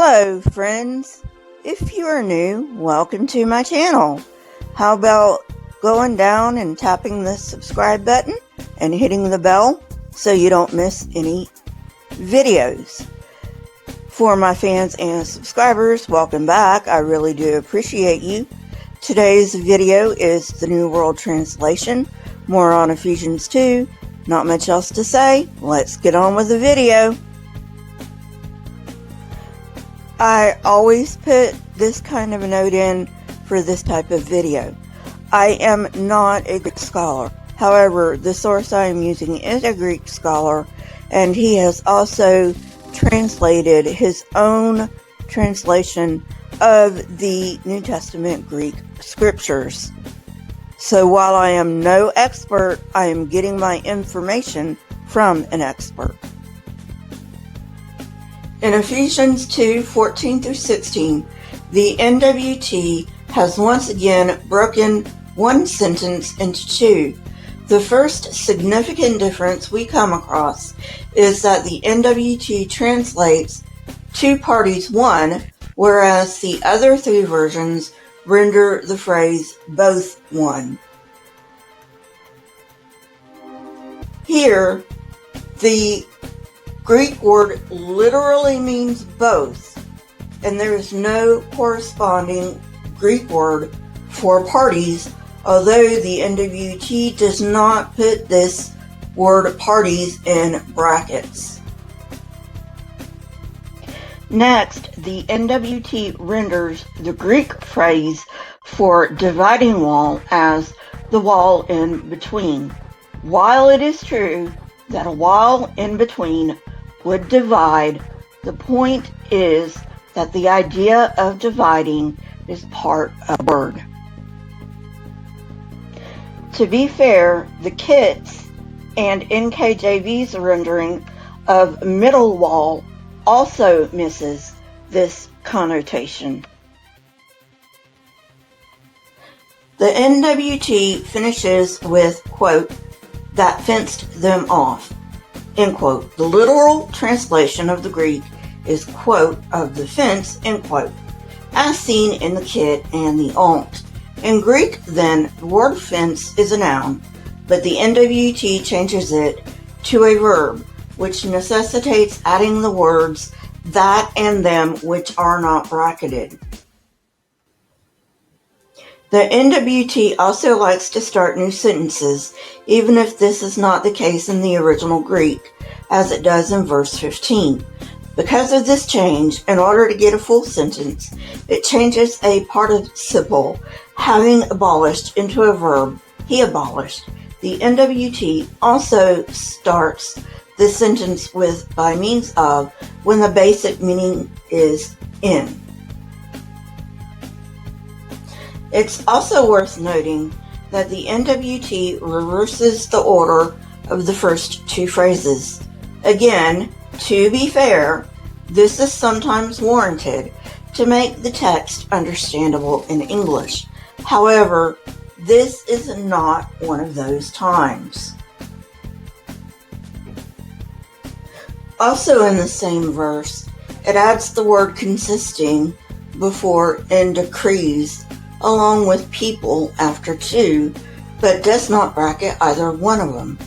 Hello friends, if you are new, welcome to my channel. How about going down and tapping the subscribe button and hitting the bell so you don't miss any videos. For my fans and subscribers, welcome back. I really do appreciate you. Today's video is the New World Translation, more on Ephesians 2. Not much else to say. Let's get on with the video. I always put this kind of a note in for this type of video. I am not a Greek scholar. However, the source I am using is a Greek scholar, and he has also translated his own translation of the New Testament Greek scriptures. So while I am no expert, I am getting my information from an expert. In Ephesians 2:14 through 16, the NWT has once again broken one sentence into two. The first significant difference we come across is that the NWT translates two parties one, whereas the other three versions render the phrase both one. Here, the Greek word literally means both, and there is no corresponding Greek word for parties, although the NWT does not put this word parties in brackets. Next, the NWT renders the Greek phrase for dividing wall as the wall in between. While it is true that a wall in between would divide, the point is that the idea of dividing is part of the word. To be fair, the Kit's and NKJV's rendering of middle wall also misses this connotation. The NWT finishes with, quote, that fenced them off, end quote. The literal translation of the Greek is, quote, of the fence, end quote, as seen in the Kit and the Alt. In Greek, then, the word fence is a noun, but the NWT changes it to a verb, which necessitates adding the words that and them, which are not bracketed. The NWT also likes to start new sentences, even if this is not the case in the original Greek, as it does in verse 15. Because of this change, in order to get a full sentence, it changes a participle, having abolished, into a verb, he abolished. The NWT also starts the sentence with by means of when the basic meaning is in. It's also worth noting that the NWT reverses the order of the first two phrases. Again, to be fair, this is sometimes warranted to make the text understandable in English. However, this is not one of those times. Also in the same verse, it adds the word consisting before and decrees, along with people after two, but does not bracket either one of them.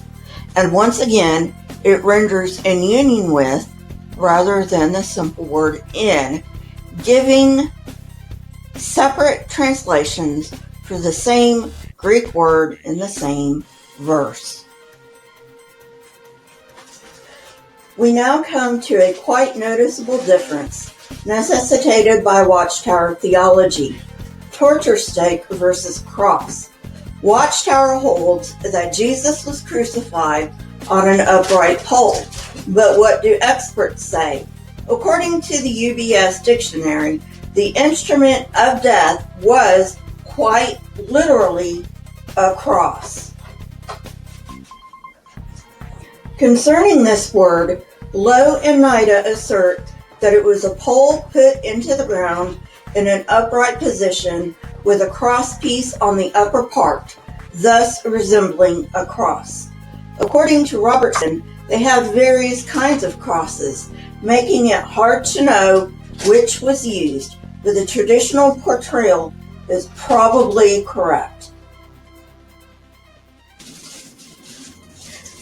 And once again, it renders in union with rather than the simple word in, giving separate translations for the same Greek word in the same verse. We now come to a quite noticeable difference necessitated by Watchtower theology. Torture stake versus cross. Watchtower holds that Jesus was crucified on an upright pole. But what do experts say? According to the UBS dictionary, the instrument of death was quite literally a cross. Concerning this word, Lowe and Nida assert that it was a pole put into the ground in an upright position with a cross piece on the upper part, thus resembling a cross. According to Robertson, they have various kinds of crosses, making it hard to know which was used, but the traditional portrayal is probably correct.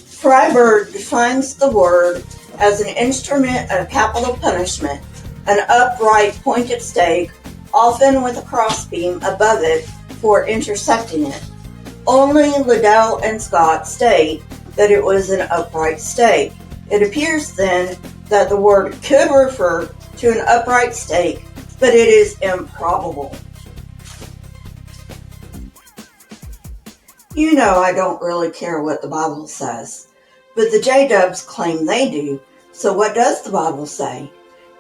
Freiberg defines the word as an instrument of capital punishment, an upright pointed stake, often with a crossbeam above it for intersecting it. Only Liddell and Scott state that it was an upright stake. It appears then that the word could refer to an upright stake, but it is improbable. You know I don't really care what the Bible says, but the J-Dubs claim they do, so what does the Bible say?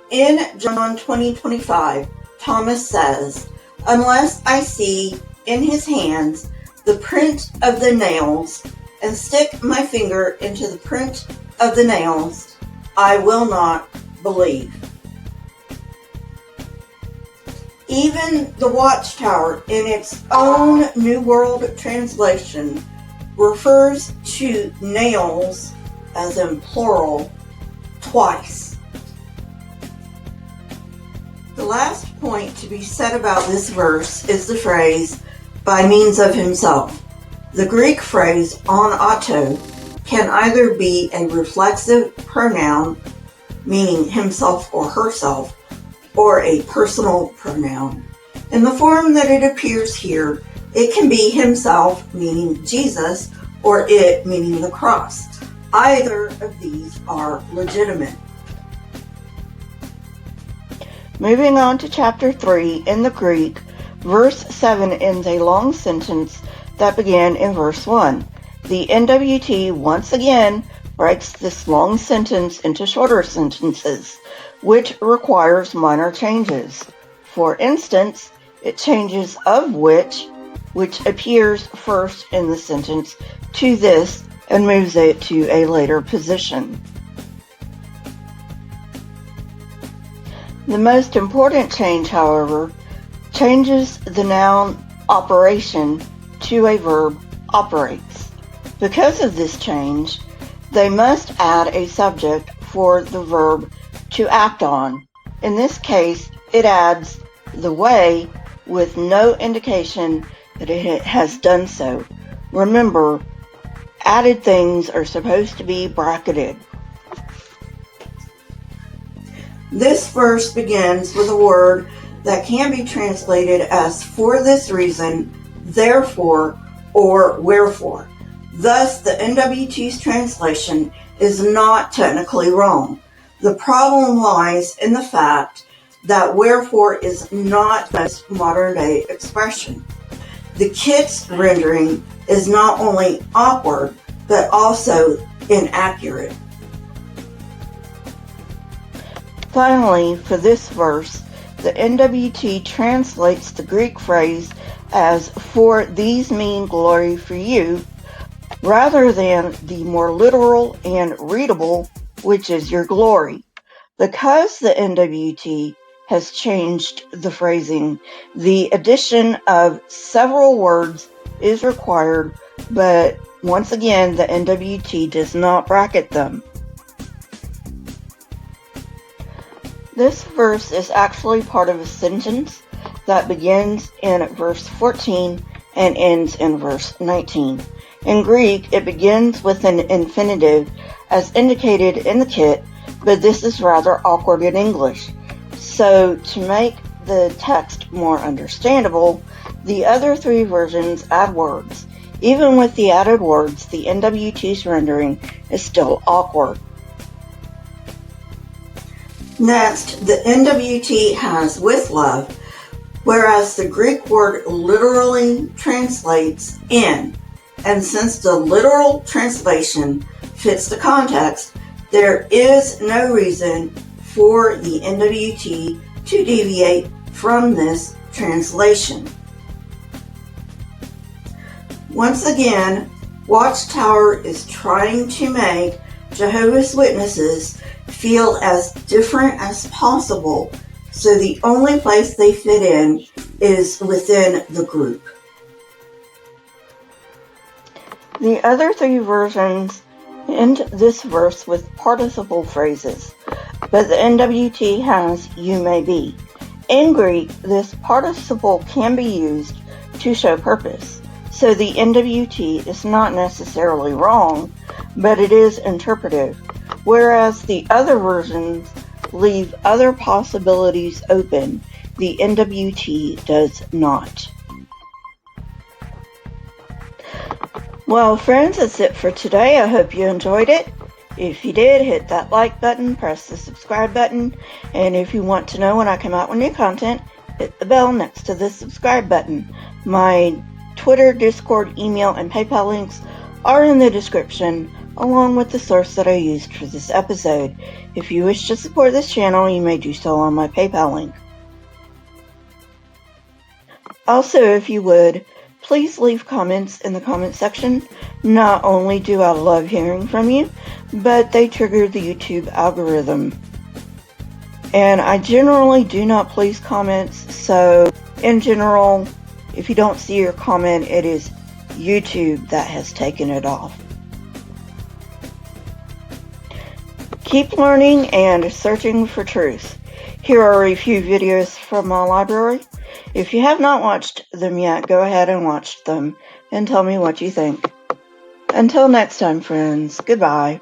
In John 20:25, Thomas says, "Unless I see in his hands the print of the nails, and stick my finger into the print of the nails, I will not believe." Even the Watchtower, in its own New World Translation, refers to nails, as in plural, twice. The last point to be said about this verse is the phrase, "by means of himself." The Greek phrase on auto can either be a reflexive pronoun, meaning himself or herself, or a personal pronoun. In the form that it appears here, it can be himself, meaning Jesus, or it, meaning the cross. Either of these are legitimate. Moving on to chapter 3, in the Greek, verse 7 ends a long sentence that began in verse 1. The NWT once again breaks this long sentence into shorter sentences, which requires minor changes. For instance, it changes "of which appears first in the sentence, to this, and moves it to a later position. The most important change, however, changes the noun operation to a verb operates. Because of this change, they must add a subject for the verb to act on. In this case, it adds the way with no indication that it has done so. Remember, added things are supposed to be bracketed. This verse begins with a word that can be translated as "for this reason," "therefore," or "wherefore." Thus, the NWT's translation is not technically wrong. The problem lies in the fact that "wherefore" is not the most modern-day expression. The Kit's rendering is not only awkward, but also inaccurate. Finally, for this verse, the NWT translates the Greek phrase as "for these mean glory for you," rather than the more literal and readable, which is "your glory." Because the NWT has changed the phrasing, the addition of several words is required, but once again, the NWT does not bracket them. This verse is actually part of a sentence that begins in verse 14 and ends in verse 19. In Greek, it begins with an infinitive as indicated in the Kit, but this is rather awkward in English. So, to make the text more understandable, the other three versions add words. Even with the added words, the NWT's rendering is still awkward. Next, the NWT has "with love," whereas the Greek word literally translates "in." And since the literal translation fits the context, there is no reason for the NWT to deviate from this translation. Once again, Watchtower is trying to make Jehovah's Witnesses feel as different as possible, so the only place they fit in is within the group. The other three versions end this verse with participle phrases. but the NWT has you may be. In Greek, this participle can be used to show purpose, so the NWT is not necessarily wrong, but it is interpretive, whereas the other versions leave other possibilities open. The NWT does not. Well, friends, that's it for today. I hope you enjoyed it. If you did, hit that like button, press the subscribe button, and if you want to know when I come out with new content, hit the bell next to the subscribe button. My Twitter, Discord, email, and PayPal links are in the description, along with the source that I used for this episode. If you wish to support this channel, you may do so on my PayPal link. Also, if you would, please leave comments in the comment section. Not only do I love hearing from you, but they trigger the YouTube algorithm. And I generally do not please comments, so in general, if you don't see your comment, it is YouTube that has taken it off. Keep learning and searching for truth. Here are a few videos from my library. If you have not watched them yet, go ahead and watch them and tell me what you think. Until next time, friends, goodbye.